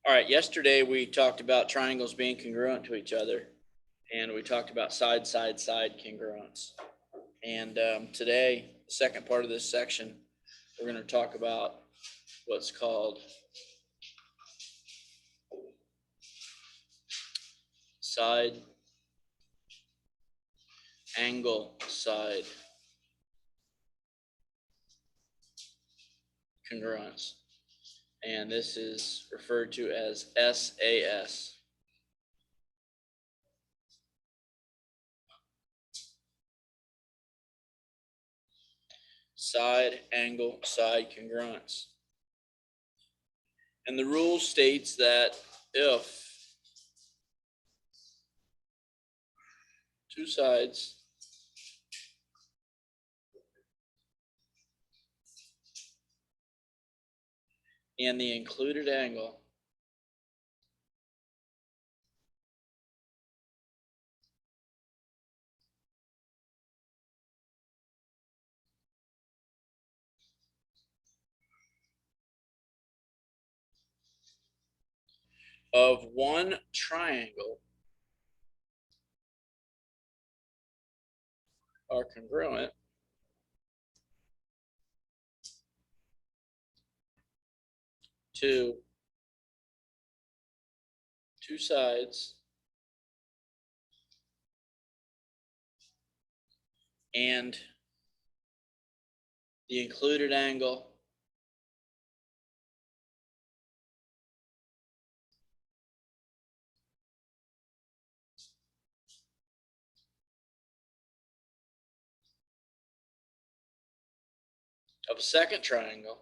All right, yesterday we talked about triangles being congruent to each other, and we talked about side congruence. And today, the second part of this section, we're going to talk about what's called side angle side congruence. And this is referred to as SAS. Side angle side congruence. And the rule states that if two sides and the included angle of one triangle are congruent to two sides and the included angle of a second triangle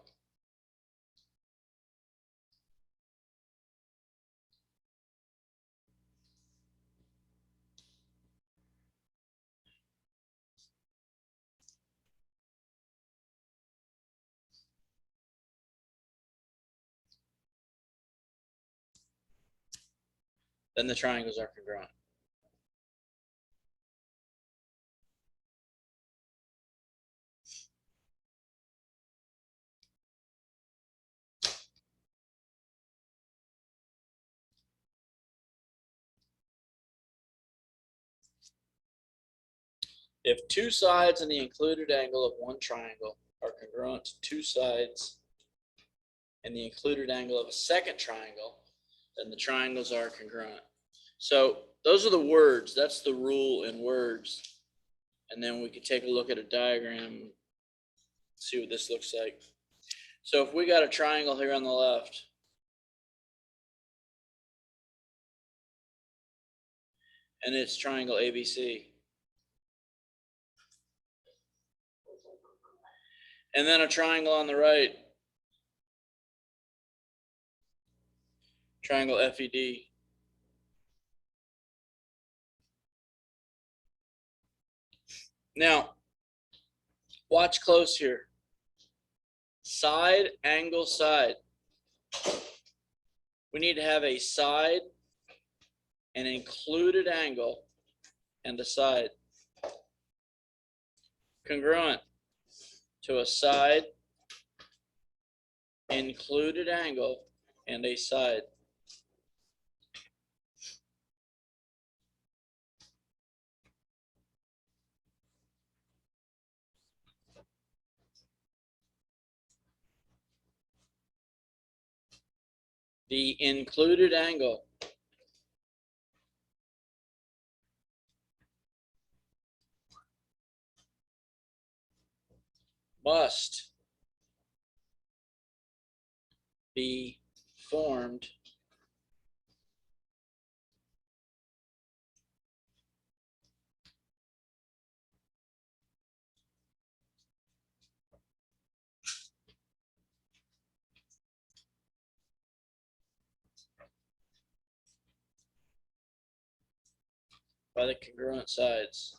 then the triangles are congruent. If two sides and the included angle of one triangle are congruent to two sides and the included angle of a second triangle, then the triangles are congruent. So those are the words. That's the rule in words. And then we can take a look at a diagram, see what this looks like. So if we got a triangle here on the left, and it's triangle ABC, and then a triangle on the right, triangle FED. Now, watch close here. Side, angle, side. We need to have a side, an included angle, and a side. Congruent to a side, included angle, and a side. The included angle must be formed by the congruent sides.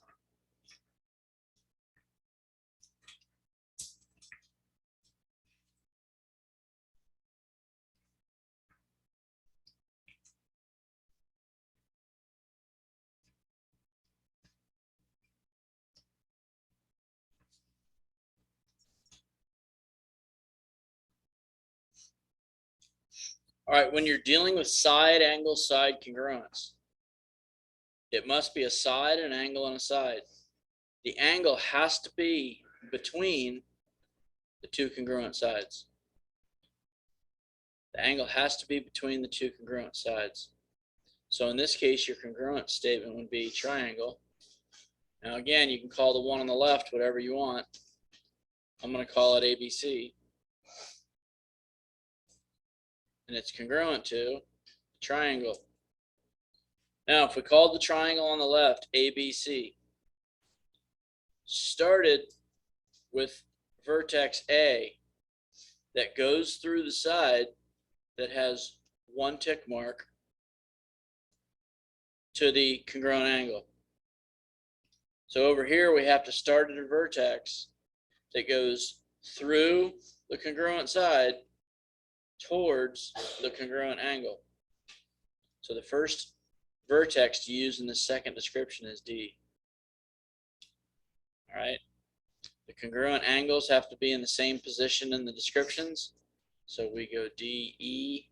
All right, when you're dealing with side angle side congruence, it must be a side, an angle, and a side. The angle has to be between the two congruent sides. The angle has to be between the two congruent sides. So in this case, your congruent statement would be triangle. Now again, you can call the one on the left whatever you want. I'm going to call it ABC. And it's congruent to triangle. Now, if we called the triangle on the left ABC, started with vertex A that goes through the side that has one tick mark to the congruent angle. So over here we have to start at a vertex that goes through the congruent side towards the congruent angle. So the first vertex to use in the second description is D. All right. The congruent angles have to be in the same position in the descriptions. So we go D, E,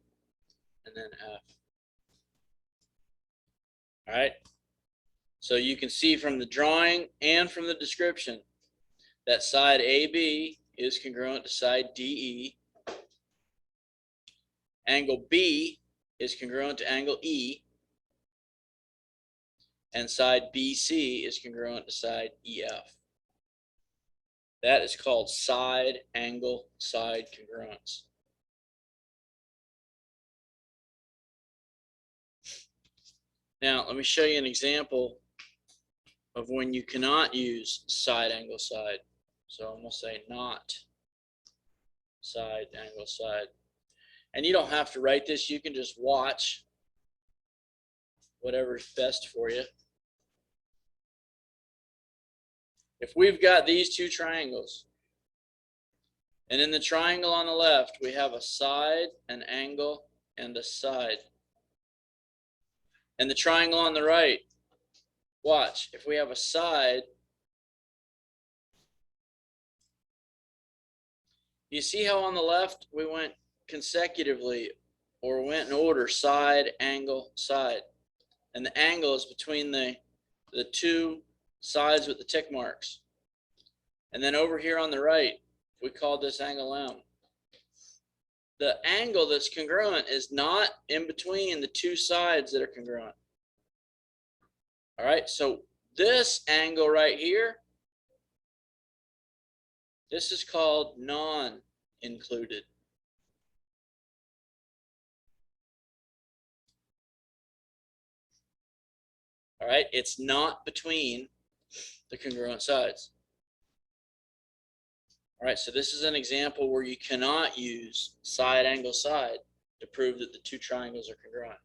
and then F. All right. So you can see from the drawing and from the description that side AB is congruent to side DE. Angle B is congruent to angle E. And side BC is congruent to side EF. That is called side angle side congruence. Now, let me show you an example of when you cannot use side angle side. So I'm going to say not side angle side. And you don't have to write this. You can just watch whatever's best for you. If we've got these two triangles, and in the triangle on the left, we have a side, an angle, and a side. And the triangle on the right, watch, if we have a side, you see how on the left we went consecutively or went in order, side, angle, side. And the angle is between the two sides with the tick marks. And then over here on the right, we called this angle M. The angle that's congruent is not in between the two sides that are congruent. All right, so this angle right here, this is called non-included. All right, it's not between the congruent sides. All right, so this is an example where you cannot use side angle side to prove that the two triangles are congruent.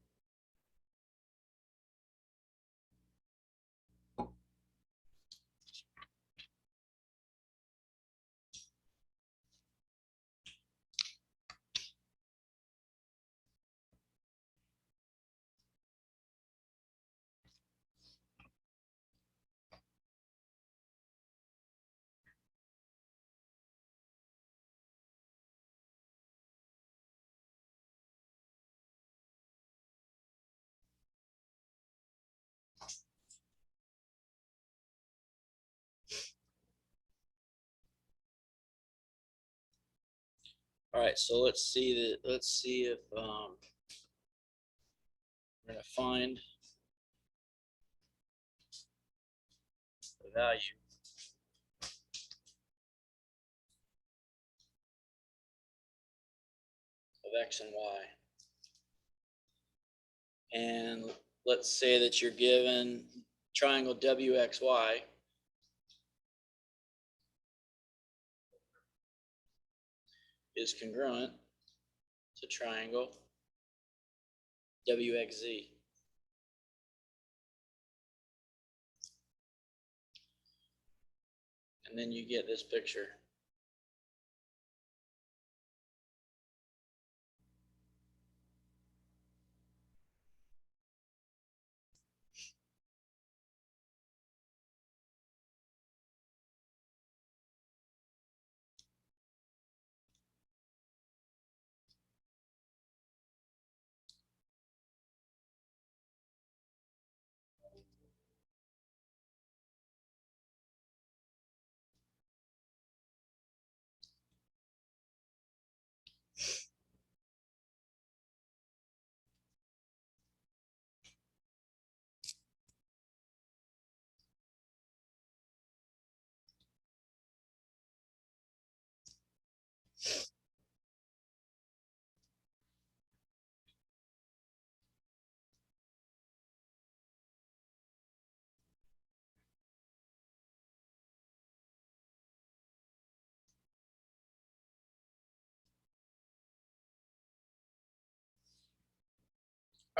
All right, so let's see if we're going to find the value of X and Y. And let's say that you're given triangle WXY is congruent to triangle WXZ. And then you get this picture.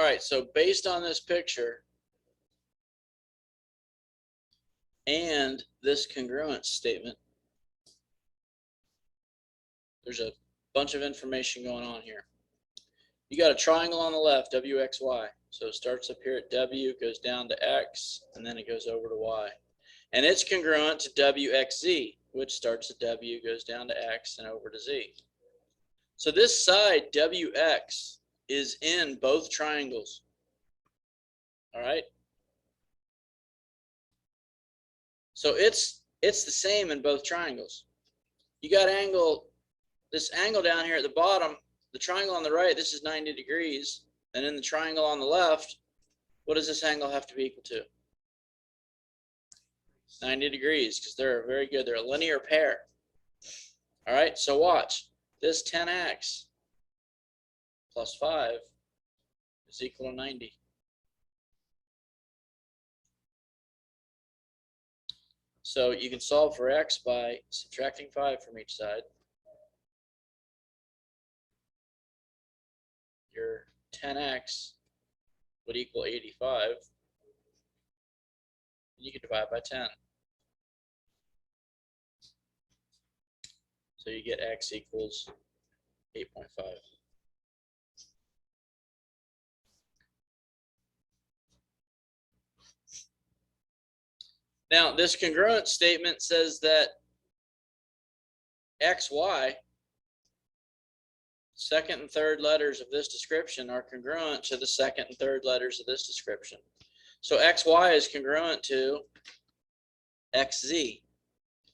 All right, so based on this picture and this congruence statement, there's a bunch of information going on here. You got a triangle on the left, WXY. So it starts up here at W, goes down to X, and then it goes over to Y. And it's congruent to WXZ, which starts at W, goes down to X, and over to Z. So this side, WX, is in both triangles. All right? So it's the same in both triangles. You got this angle down here at the bottom, the triangle on the right, this is 90 degrees. And in the triangle on the left, what does this angle have to be equal to? 90 degrees, because they're very good. They're a linear pair. All right, so watch. This 10x plus 5 is equal to 90. So you can solve for x by subtracting 5 from each side. Your 10x would equal 85. And you can divide by 10. So you get x equals 8.5. Now, this congruence statement says that xy, second and third letters of this description, are congruent to the second and third letters of this description. So xy is congruent to xz.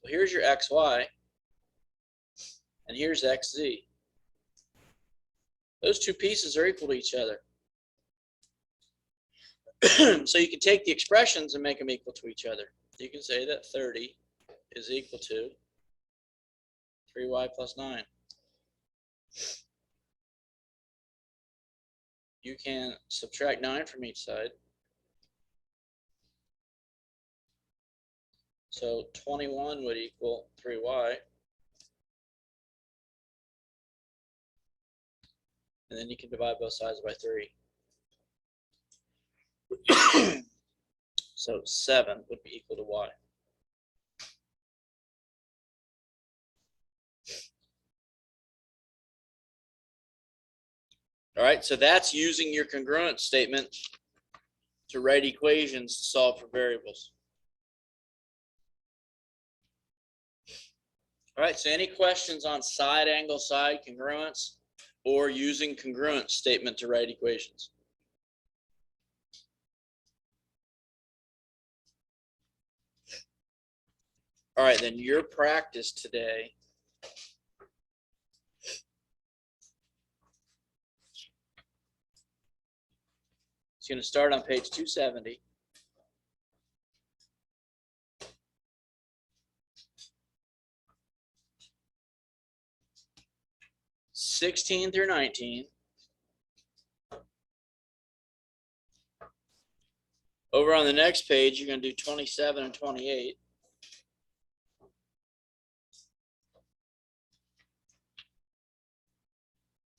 Well, here's your xy, and here's xz. Those two pieces are equal to each other. So you can take the expressions and make them equal to each other. You can say that 30 is equal to 3y plus 9. You can subtract 9 from each side. So 21 would equal 3y. And then you can divide both sides by 3. So 7 would be equal to y. All right, so that's using your congruence statement to write equations to solve for variables. All right, so any questions on side, angle, side, congruence, or using congruence statement to write equations? All right, then your practice today is going to start on page 270. (16 through 19). Over on the next page, you're going to do 27 and 28.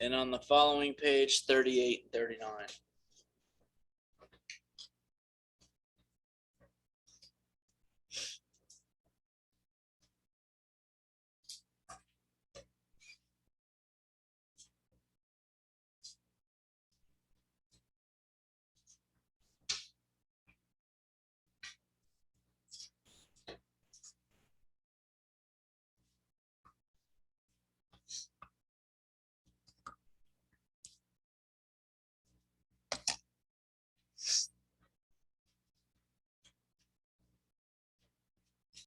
And on the following page, 38 and 39.